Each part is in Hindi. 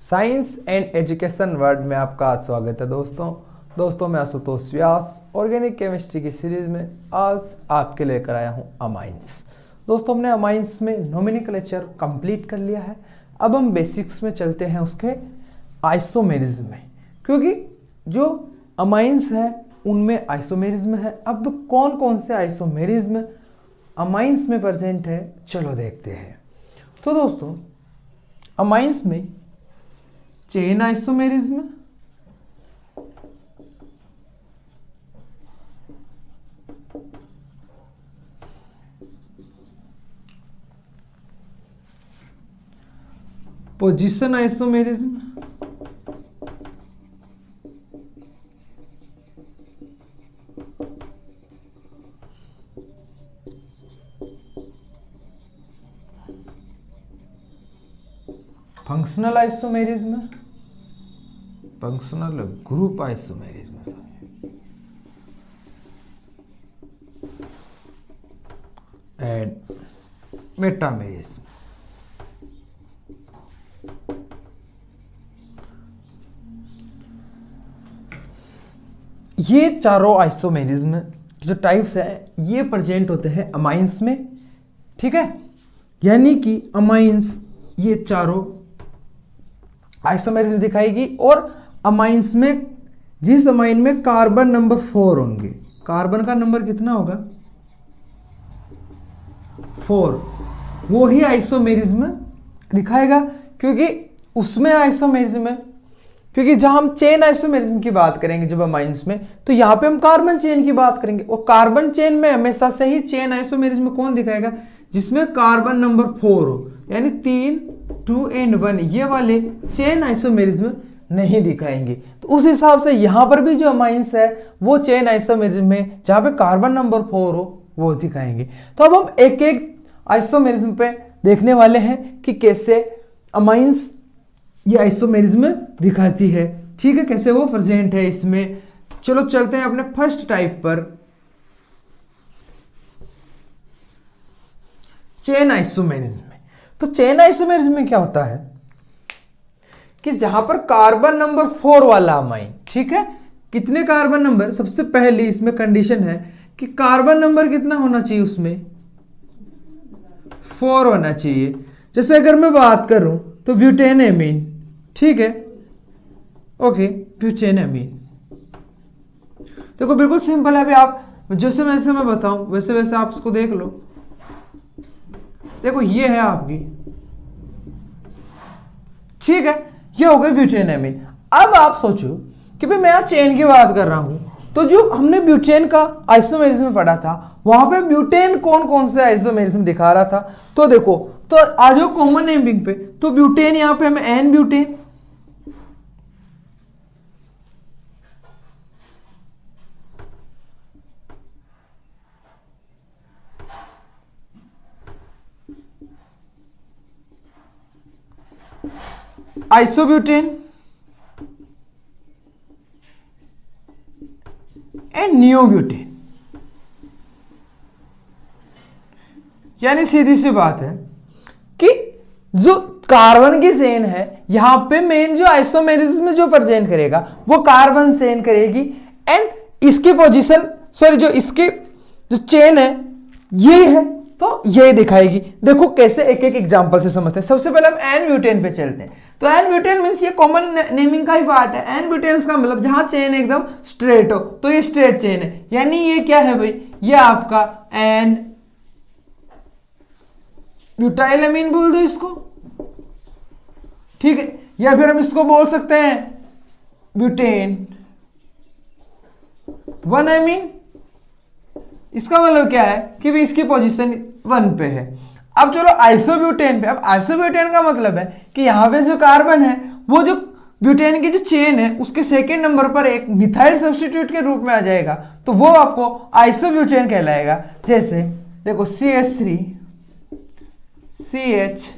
साइंस एंड एजुकेशन वर्ल्ड में आपका स्वागत है दोस्तों मैं आशुतोष व्यास ऑर्गेनिक केमिस्ट्री की सीरीज में आज आपके लेकर आया हूं अमाइंस। दोस्तों हमने अमाइंस में नोमेनक्लेचर कंप्लीट कर लिया है। अब हम बेसिक्स में चलते हैं उसके आइसोमेरिज्म में, क्योंकि जो अमाइंस है उनमें आइसोमेरिज्म है। अब कौन कौन से आइसोमेरिज्म अमाइंस में प्रेजेंट है चलो देखते हैं। तो दोस्तों अमाइंस में chain isomerism, position isomerism, functional isomerism, functional group isomerism and metamerism. ये चारों आइसोमेरिज्म जो टाइप्स है ये प्रेजेंट होते हैं अमाइंस में, ठीक है। यानी कि अमाइंस ये चारों आइसोमेरिज्म दिखाएगी और अमाइंस में जिस अमाइन में कार्बन नंबर 4 होंगे, कार्बन का नंबर कितना होगा 4, वो ही आइसोमेरिज्म दिखाएगा। क्योंकि उसमें आइसोमेरिज्म है, क्योंकि जहां हम चेन आइसोमेरिज्म की बात करेंगे जब अमाइंस में, तो यहां पे हम कार्बन चेन की बात करेंगे और कार्बन चेन में हमेशा से ही चेन आइसोमेरिज्म कौन दिखाएगा, जिसमें कार्बन नंबर 4 हो, यानी 3, 2 and 1 ये वाले चेन आइसोमेरिज्म नहीं दिखाएंगे। तो उस हिसाब से यहां पर भी जो अमाइंस है वो चेन आइसोमेरिज्म में जहां पे कार्बन नंबर 4 हो वो दिखाएंगे। तो अब हम एक एक आइसोमेरिज्म पे देखने वाले हैं कि कैसे अमाइंस ये आइसोमेरिज्म दिखाती है, ठीक है, कैसे वो प्रेजेंट है इसमें। चलो चलते हैं अपने फर्स्ट टाइप पर, चेन आइसोमेरिज्म में। तो चेन आइसोमेरिज्म में क्या होता है कि जहां पर कार्बन नंबर 4 वाला अमाइन, ठीक है, कितने कार्बन नंबर, सबसे पहली इसमें कंडीशन है कि कार्बन नंबर कितना होना चाहिए, उसमें 4 होना चाहिए। जैसे अगर मैं बात करूं तो ब्यूटेन एमीन, ठीक है, ओके, ब्यूटेन एमीन देखो बिल्कुल सिंपल है। अभी आप जैसे मैं बताऊं वैसे वैसे आप इसको देख लो। देखो ये है आपकी, ठीक है, ये हो गई ब्यूटेन एमीन। अब आप सोचो कि भाई मैं यहाँ चेन की बात कर रहा हूं, तो जो हमने ब्यूटेन का आइसोमेरिज्म पढ़ा था वहां पे ब्यूटेन कौन कौन से आइसोमेरिज्म दिखा रहा था, तो देखो, तो आ जाओ कॉमन नेमिंग पे। तो ब्यूटेन यहां पे हमें एन ब्यूटेन, आइसोब्यूटेन एंड नियोब्यूटेन। यानी सीधी सी बात है कि जो कार्बन की चेन है यहां पे मेन जो आइसोमेरिज्म जो प्रेजेंट करेगा वो कार्बन चेन करेगी एंड इसकी पोजीशन, सॉरी जो इसकी जो चेन है ये है तो ये दिखाएगी। देखो कैसे एक एक एग्जांपल से समझते हैं। सबसे पहले हम एन ब्यूटेन पे चलते हैं। तो एन ब्यूटेन मींस ये कॉमन नेमिंग का ही पार्ट है। एन ब्यूटेन का मतलब जहां चेन एकदम स्ट्रेट हो, तो ये स्ट्रेट चेन है, यानी ये क्या है भाई, ये आपका एन ब्यूटाइल अमीन बोल दो इसको, ठीक है, या फिर हम इसको बोल सकते हैं ब्यूटेन 1 अमीन। इसका मतलब क्या है कि भी इसकी पोजीशन 1 पे है। अब चलो आइसोब्यूटेन पे। अब आइसोब्यूटेन का मतलब है कि यहां पे जो कार्बन है वो जो ब्यूटेन की जो चेन है उसके सेकेंड नंबर पर एक मिथाइल सब्स्टिट्यूट के रूप में आ जाएगा, तो वो आपको आइसोब्यूटेन कहलाएगा। जैसे देखो CH3 CH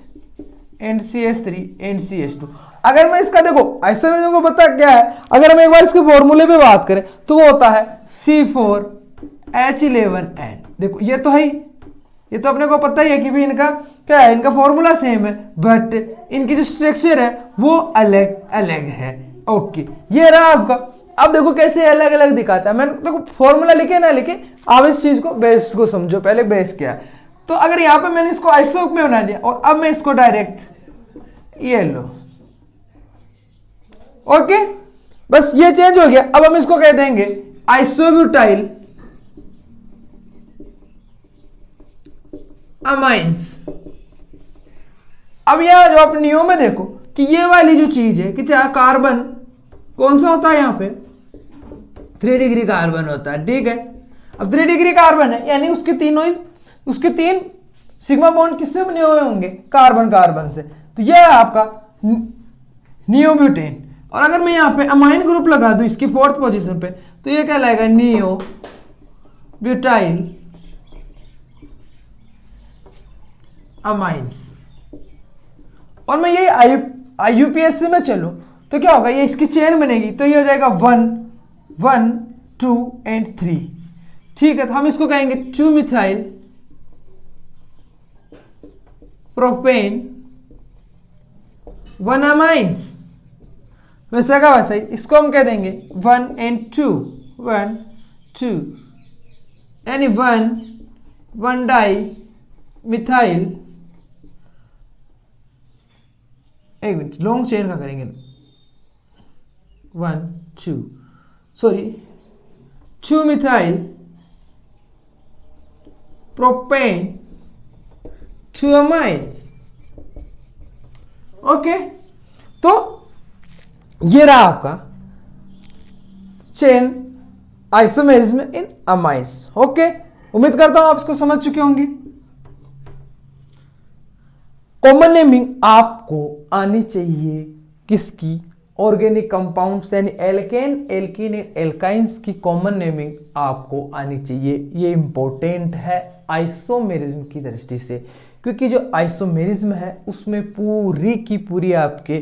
and CH3 and CH2। अगर मैं इसका देखो आइसोमेरिज्म को पता क्या है, अगर हम एक बार इसके फॉर्मूले पे बात करें तो वो होता है C4H11N। देखो ये तो है ही, ये तो अपने को पता ही है कि भी इनका क्या है, इनका फॉर्मूला सेम है, बट इनकी जो स्ट्रक्चर है वो अलग अलग है। ओके, ये रहा आपका। अब देखो कैसे अलग अलग दिखाता है। मैंने देखो फॉर्मूला लिखे ना लिखे, आप इस चीज को बेस को समझो, पहले बेस क्या है। तो अगर यहाँ पे मैंने इसको आइसो में बना दिया और अब मैं इसको डायरेक्ट ये लो, ओके, बस ये चेंज हो गया। अब हम इसको कह देंगे आइसोब्यूटाइल अमाइंस। अब यह जो आप नियम में देखो कि ये वाली जो चीज है कि चाहे कार्बन कौन सा होता है, यहां पे 3 डिग्री कार्बन होता है, ठीक है। अब 3 डिग्री कार्बन है यानी उसके 3 सिग्मा बॉन्ड किससे बने हुए होंगे, कार्बन कार्बन से। तो यह है आपका नियोब्यूटेन। और अगर मैं यहां पे अमाइन ग्रुप लगा दूं इसकी 4th पोजीशन पे, तो ये कहलाएगा नियोब्यूटाइल अमाइंस। और मैं ये IUPAC में चलूं तो क्या होगा, ये इसकी चेन बनेगी, तो ये हो जाएगा 1 1 2 and 3, ठीक है। तो हम इसको कहेंगे 2 मिथाइल प्रोपेन 1 अमाइंस। वैसे का वैसा ही इसको हम कह देंगे 1 and 2 1 2 यानी 1 डाई मिथाइल, एक मिनट लॉन्ग चेन का करेंगे, 2 मिथाइल प्रोपेन 2 अमाइंस। ओके, तो ये रहा आपका chain isomerism in amines. Okay, उम्मीद करता हूं आप इसको समझ चुके होंगे। कॉमन नेमिंग आपको आनी चाहिए किसकी, ऑर्गेनिक कंपाउंड्स यानी एल्केन एल्कीन एल्काइंस की कॉमन नेमिंग आपको आनी चाहिए। ये इंपॉर्टेंट है आइसोमेरिज्म की दृष्टि से, क्योंकि जो आइसोमेरिज्म है उसमें पूरी की पूरी आपके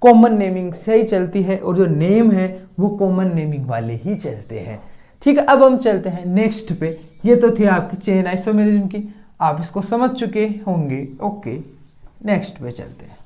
कॉमन नेमिंग से ही चलती है और जो नेम है वो कॉमन नेमिंग वाले ही चलते हैं, ठीक है। अब हम चलते हैं नेक्स्ट पे। ये तो थी आपकी चेन आइसोमेरिज्म की, आप इसको समझ चुके होंगे। ओके, नेक्स्ट पे चलते हैं।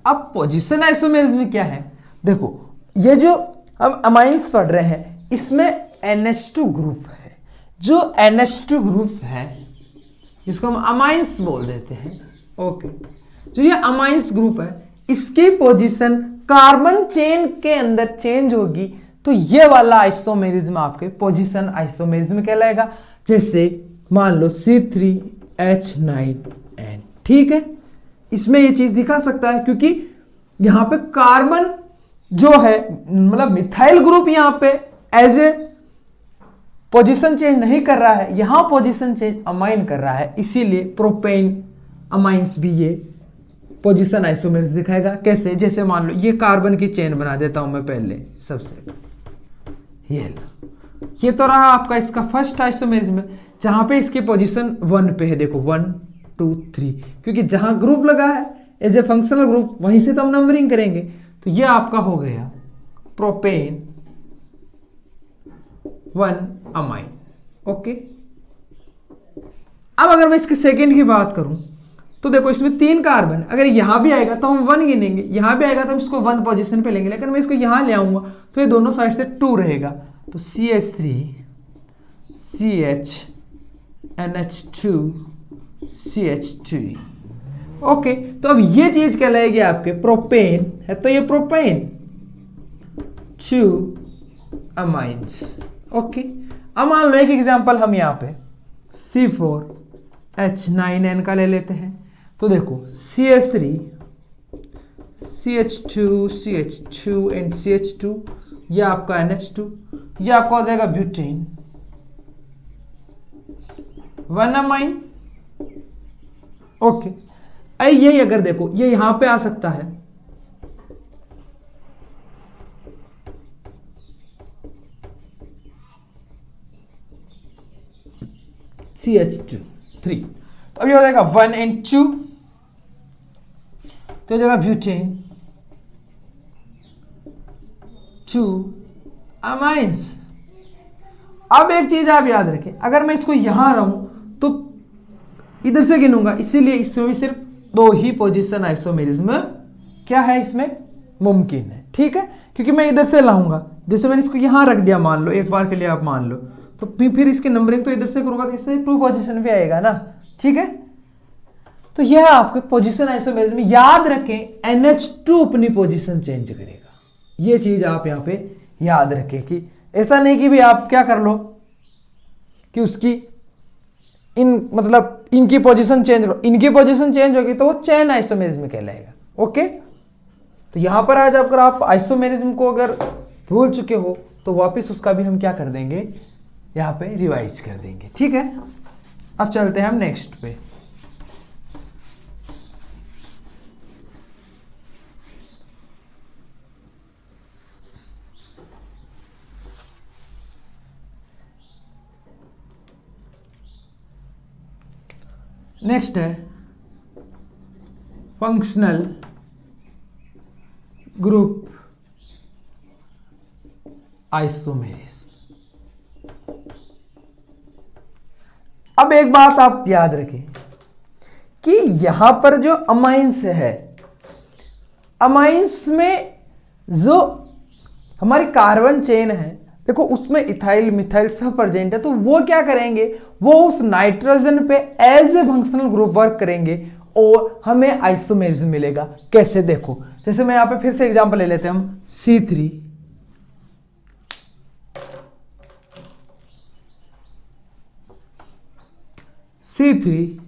अब पोजीशन आइसोमेरिज्म क्या है, देखो ये जो हम अमाइंस पढ़ रहे हैं इसमें NH2 ग्रुप है। जो NH2 ग्रुप है जिसको हम अमाइंस बोल देते हैं, ओके, जो ये अमाइंस ग्रुप है इसकी पोजीशन कार्बन चेन के अंदर चेंज होगी, तो ये वाला आइसोमेरिज्म आपके पोजीशन आइसोमेरिज्म कहलाएगा। जैसे मान लो C3H9N, ठीक है, इसमें ये चीज दिखा सकता है क्योंकि यहां पे कार्बन जो है मतलब मिथाइल ग्रुप यहां पे एज ए पोजीशन चेंज नहीं कर रहा है, यहां पोजीशन चेंज अमाइन कर रहा है, इसीलिए प्रोपेन अमाइंस भी ये पोजीशन आइसोमेरिज्म दिखाएगा। कैसे, जैसे मान लो ये कार्बन की चेन बना देता हूं मैं पहले सबसे, ये तो रहा आपका इसका फर्स्ट आइसोमेरिज्म जहां पे इसकी पोजीशन 1 पे है। देखो 1 2 3, क्योंकि जहां ग्रुप लगा है एज ए फंक्शनल ग्रुप वहीं से तो हम नंबरिंग करेंगे। तो ये आपका हो गया प्रोपेन 1 अमाइन। ओके, अब अगर मैं इसके सेकंड की बात करूं तो देखो इसमें 3 कार्बन, अगर यहां भी आएगा तो हम 1 गिनेंगे, यहां भी आएगा तो हम इसको 1 पोजीशन पे लेंगे, लेकिन मैं इसको यहां ले आऊंगा तो ये दोनों साइड से 2 रहेगा। तो CH3 CH NH2 CH3। Okay, तो अब ये चीज कहलाएगी आपके प्रोपेन है, तो ये प्रोपेन 2 अमाइंस। ओके, अब मान लो एक एग्जांपल हम यहाँ पे C4H9N का ले लेते हैं। तो देखो CH3 CH2 CH2 and CH2, ये आपका NH2, ये आपका हो जाएगा ब्यूटेन 1 अमाइन ओके, यही अगर देखो ये यहां पे आ सकता है, CH2 3, तो अब ये हो जाएगा 1N2, तो हो जाएगा ब्यूटेन 2 अमाइंस। अब एक चीज आप याद रखें, अगर मैं इसको यहां रहूं तो इधर से गिनूंगा, इसीलिए इसमें भी सिर्फ 2 ही पोजीशन आइसोमेरिज्म क्या है इसमें मुमकिन है, ठीक है, क्योंकि मैं इधर से लाऊंगा, जैसे मैंने इसको यहां रख दिया मान लो, एक बार के लिए आप मान लो, तो फिर इसकी नंबरिंग तो इधर से करूंगा तो इससे 2 पोजीशन पे आएगा ना, ठीक है। तो यह आपके पोजीशन आइसोमेरिज्म में याद रखें, NH2 अपनी पोजीशन चेंज करेगा, ये चीज आप यहां पे याद रखें कि ऐसा नहीं कि भी आप क्या कर लो कि उसकी मतलब इनकी पोजीशन चेंज करो, इनकी पोजीशन चेंज होगी तो वो चेन आइसोमेरिज्म कहलाएगा, ओके। तो यहां पर आज अगर आप आइसोमेरिज्म को अगर भूल चुके हो तो वापस उसका भी हम क्या कर देंगे, यहां पे रिवाइज कर देंगे, ठीक है। अब चलते हैं हम नेक्स्ट पे। नेक्स्ट है फंक्शनल ग्रुप आइसोमेरिज्म। अब एक बात आप याद रखें कि यहां पर जो अमाइंस है, अमाइंस में जो हमारी कार्बन चेन है देखो उसमें इथाइल मिथाइल सब प्रेजेंट है, तो वो क्या करेंगे, वो उस नाइट्रोजन पे as a functional group work करेंगे और हमें आइसोमेरिज्म मिलेगा। कैसे देखो, जैसे मैं यहां पे फिर से एग्जांपल ले लेते हैं हम, C3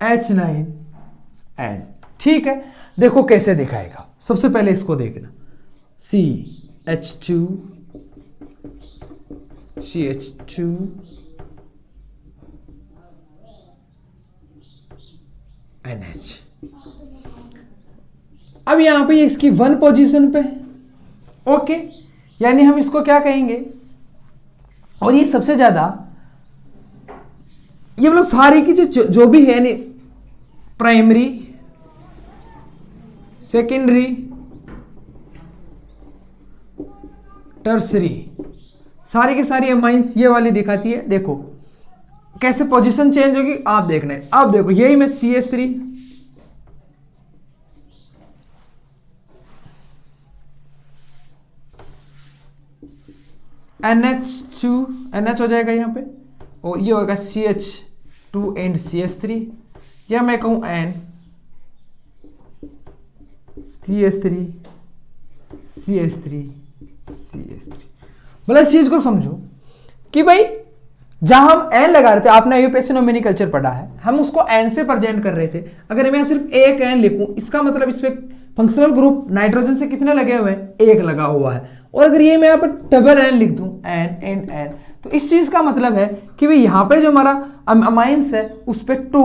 H9N, ठीक है। देखो कैसे दिखाएगा, सबसे पहले इसको देखना, CH2 CH2 NH। अब यहां पे इसकी 1 पोजीशन पे, ओके, यानी हम इसको क्या कहेंगे, और ये सबसे ज्यादा ये मतलब सारी की जो भी है यानी प्राइमरी सेकेंडरी टर्सरी सारी की सारी अमाइंस ये वाली दिखाती है। देखो कैसे पोजीशन चेंज होगी आप देखना है। अब देखो यही मैं CH3 NH2 NH हो जाएगा यहां पे, और ये होगा CH2 एंड CH3, या मैं कहूं N CH3 CH3 CH3। मतलब इस चीज को समझो कि भाई जहां हम एन लगा रहे थे, आपने आईयूपीएसी नोमेनक्लेचर पढ़ा है, हम उसको एन से प्रेजेंट कर रहे थे। अगर मैं सिर्फ एक एन लिखूं, इसका मतलब इसमें फंक्शनल ग्रुप नाइट्रोजन से कितने लगे हुए हैं, एक लगा हुआ है। और अगर ये मैं यहाँ पर डबल एन लिख दूं, एन एंड एन, तो इस चीज का मतलब है कि भाई यहां पे जो हमारा अमाइंस है उस पर 2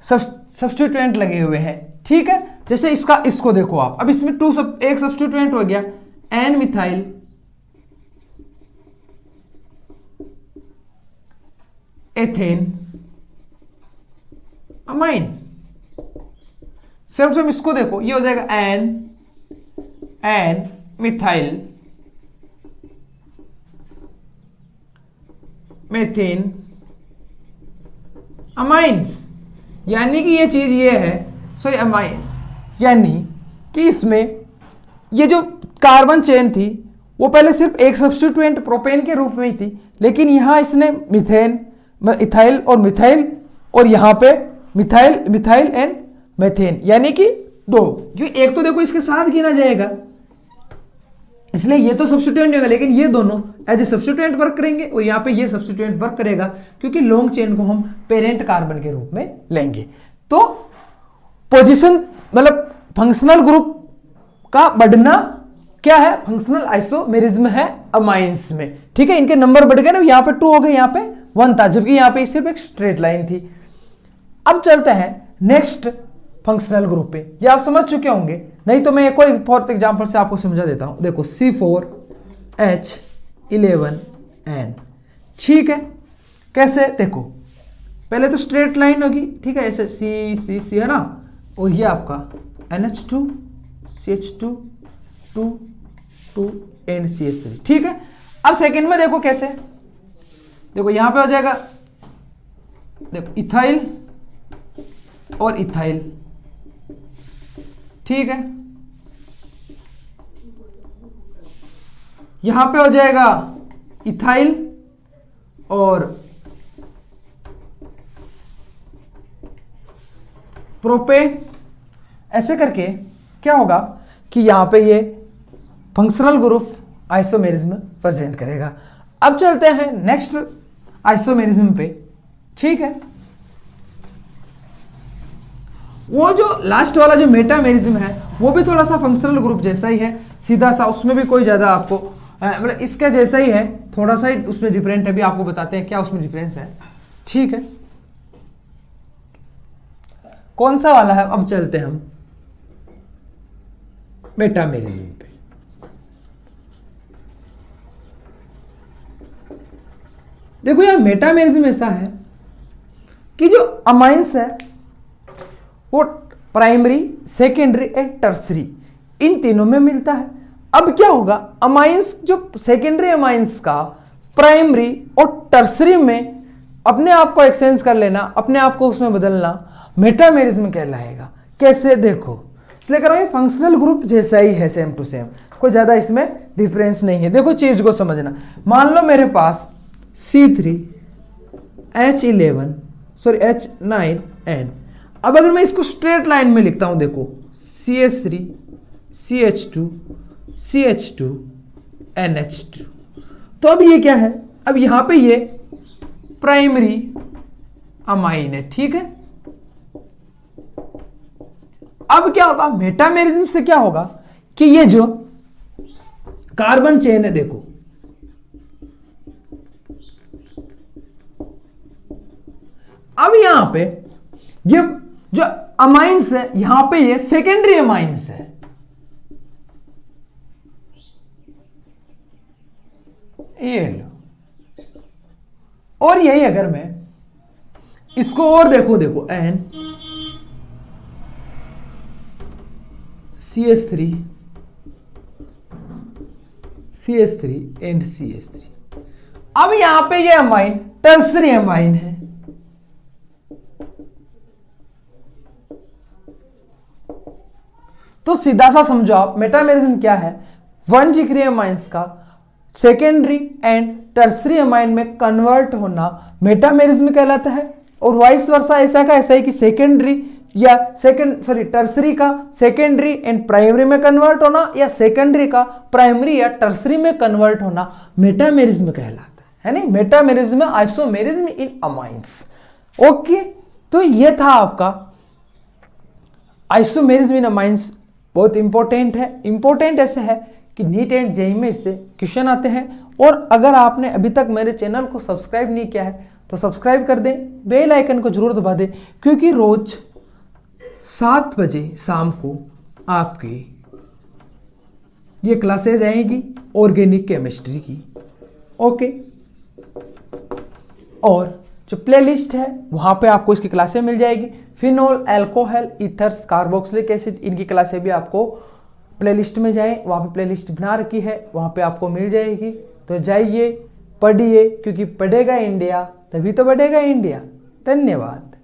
सब्स्टिट्यूएंट लगे हुए हैं, ठीक है। जैसे इसको देखो आप, अब इसमें एक सब्स्टिट्यूएंट हो गया N methyl ethane amine. Same इसको देखो, ये हो जाएगा एन मिथाइल मेथेन अमाइंस। यानी कि ये चीज ये है, सॉरी अमाइन, यानी कि इसमें ये जो कार्बन चेन थी वो पहले सिर्फ एक सब्स्टिट्यूएंट प्रोपेन के रूप में ही थी, लेकिन यहां इसने मिथेन इथाइल और मिथाइल, और यहां पे मिथाइल एंड मेथेन, यानी कि 2, क्योंकि एक तो देखो इसके साथ गिना जाएगा, इसलिए ये तो सब्स्टिट्यूएंट होगा, लेकिन ये दोनों एज ए सब्स्टिट्यूएंट वर्क करेंगे और यहाँ पे ये सब्स्टिट्यूएंट वर्क करेगा, क्योंकि लॉन्ग चेन को हम पेरेंट कार्बन के रूप में लेंगे। तो पोजीशन मतलब फंक्शनल ग्रुप का बढ़ना क्या है, फंक्शनल आइसोमेरिज्म है अमाइंस में, ठीक है। इनके नंबर बढ़ गए ना, यहाँ पे 2 हो गए, यहाँ पे 1 था, जबकि यहाँ पे सिर्फ एक स्ट्रेट लाइन थी। अब चलते हैं नेक्स्ट फंक्शनल ग्रुप पे। ये आप समझ चुके होंगे, नहीं तो मैं एक और फोर्थ एग्जांपल से आपको समझा देता हूं। देखो C4H11N, ठीक है। कैसे, देखो पहले तो स्ट्रेट लाइन होगी, ठीक है, ऐसे सी सी सी है ना, और ये आपका NH2 CH2 2 2 एंड CH3, ठीक है। अब सेकंड में देखो कैसे, देखो यहां पे हो जाएगा, देखो इथाइल और इथाइल, ठीक है। यहां पे हो जाएगा इथाइल और प्रोपे। ऐसे करके क्या होगा कि यहां पे ये फंक्शनल ग्रुप आइसोमेरिज्म प्रेजेंट करेगा। अब चलते हैं नेक्स्ट आइसोमेरिज्म पे, ठीक है। वो जो लास्ट वाला जो मेटामेरिज्म है वो भी थोड़ा सा फंक्शनल ग्रुप जैसा ही है, सीधा सा, उसमें भी कोई ज्यादा आपको मतलब इसका जैसा ही है, थोड़ा सा ही उसमें डिफरेंट है। भी आपको बताते हैं क्या उसमें डिफरेंस है, ठीक है। कौन सा वाला है, अब चलते हैं हम मेटामेरिज्म पे। देखो यार मेटामेरिज्म ऐसा है कि जो अमाइंस है वो प्राइमरी, सेकेंडरी एंड टर्सरी इन तीनों में मिलता है। अब क्या होगा, अमाइंस जो सेकेंडरी अमाइंस का प्राइमरी और टर्सरी में अपने आप को एक्सचेंज कर लेना, अपने आप को उसमें बदलना, मेटामेरिज्म कहलाएगा। कैसे, देखो इसलिए कर रहा हूं फंक्शनल ग्रुप जैसा ही है, सेम टू सेम, कोई ज्यादा इसमें डिफरेंस नहीं है। देखो चीज को समझना, मान लो मेरे पास H9N। अब अगर मैं इसको स्ट्रेट लाइन में लिखता हूं, देखो CH3 CH2 CH2 NH2, तो अब ये क्या है, अब यहां पे ये प्राइमरी अमाइन है, ठीक है। अब क्या होगा, मेटामेरिज्म से क्या होगा कि ये जो कार्बन चेन है, देखो अब यहां पे ये जो अमाइंस है, यहां पे ये सेकेंडरी अमाइंस है, ये लो। और यही अगर मैं इसको और देखो N CH3 एंड CH3, अब यहां पे ये अमाइन टर्सरी अमाइन है, तो सीधा सा समझो आप मेटामेरिज्म क्या है, 1 डिग्री अमाइंस का सेकेंडरी एंड टर्सरी अमाइन में कन्वर्ट होना मेटामेरिज्म कहलाता है। और वाइस वर्सा ऐसा का ऐसा है कि सेकेंडरी या टर्सरी का सेकेंडरी एंड प्राइमरी में कन्वर्ट होना, या सेकेंडरी का प्राइमरी या टर्सरी में कन्वर्ट होना मेटामेरिज्म कहलाता है नहीं, metamerism isomerism in amines. Okay, तो ये था आपका आइसोमेरिज्म इन अमाइंस। बहुत इंपॉर्टेंट है, इंपॉर्टेंट ऐसे है कि नीट एंड जेईई में इससे क्वेश्चन आते हैं। और अगर आपने अभी तक मेरे चैनल को सब्सक्राइब नहीं किया है तो सब्सक्राइब कर दें, बेल आइकन को जरूर दबा दें, क्योंकि रोज 7 बजे शाम को आपकी ये क्लासेज आएंगी ऑर्गेनिक केमिस्ट्री की। ओके, और जो प्लेलिस्ट है वहां पे आपको इसकी क्लासें मिल जाएगी। Phenol, alcohol, ethers, carboxylic acid, इनकी क्लासें भी आपको प्लेलिस्ट में जाएं, वहां पे प्लेलिस्ट बना रखी है, वहां पे आपको मिल जाएगी। तो जाइए, पढ़िए, क्योंकि पढ़ेगा इंडिया तभी तो बढ़ेगा इंडिया। धन्यवाद।